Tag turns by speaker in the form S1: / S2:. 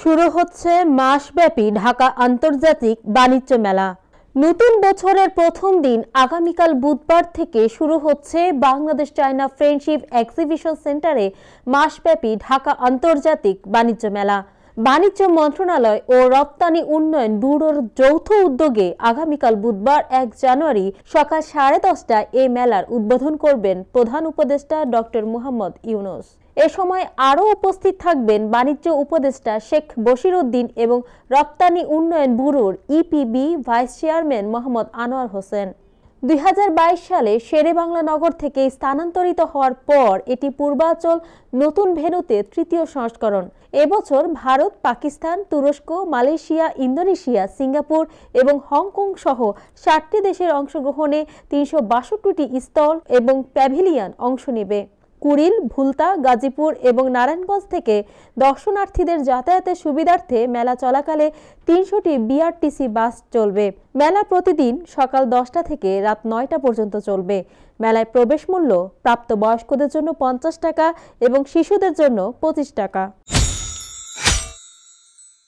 S1: শুরু হচ্ছে মাসব্যাপী ঢাকা আন্তর্জাতিক বাণিজ্য মেলা। নতুন বছরের প্রথম দিন আগামীকাল বুধবার থেকে শুরু হচ্ছে বাংলাদেশ চায়না ফ্রেন্ডশিপ এক্সিবিশন সেন্টারে মাসব্যাপী ঢাকা আন্তর্জাতিক বাণিজ্য মেলা। বাণিজ্য মন্ত্রণালয় ও রপ্তানি উন্নয়ন ব্যুরোর যৌথ উদ্যোগে আগামীকাল বুধবার 1 জানুয়ারি সকাল 10:30টায় এই মেলার উদ্বোধন করবেন প্রধান উপদেষ্টা ডক্টর মোহাম্মদ ইউনূস। এ সময় আরও উপস্থিত থাকবেন বাণিজ্য উপদেষ্টা শেখ বশির উদ্দিন এবং রপ্তানি উন্নয়ন ব্যুরোর EPB vice chairman Mohammad Anwar Hossain. 2022 সালে শেরেবাংলা নগর থেকে স্থানান্তরিত হওয়ার পর এটি পূর্বাঞ্চল নতুন ভেন্যুতে তৃতীয় সংস্করণ। এবছর ভারত, পাকিস্তান, তুরস্ক, মালয়েশিয়া, ইন্দোনেশিয়া, সিঙ্গাপুর এবং হংকং সহ 7টি দেশের অংশগ্রহণে 362টি স্টল এবং প্যাভিলিয়ন অংশ নেবে। কুড়িল, ভুলতা, গাজীপুর এবং নারায়ণগঞ্জ থেকে দর্শনার্থীদের যাতায়াতের সুবিধার্থে মেলা চলাকালে 300টি বিআরটিসি বাস চলবে। মেলা প্রতিদিন সকাল 10টা থেকে রাত 9টা পর্যন্ত চলবে। মেলায় প্রবেশ মূল্য প্রাপ্তবয়স্কদের জন্য 50 টাকা এবং শিশুদের জন্য 25 টাকা।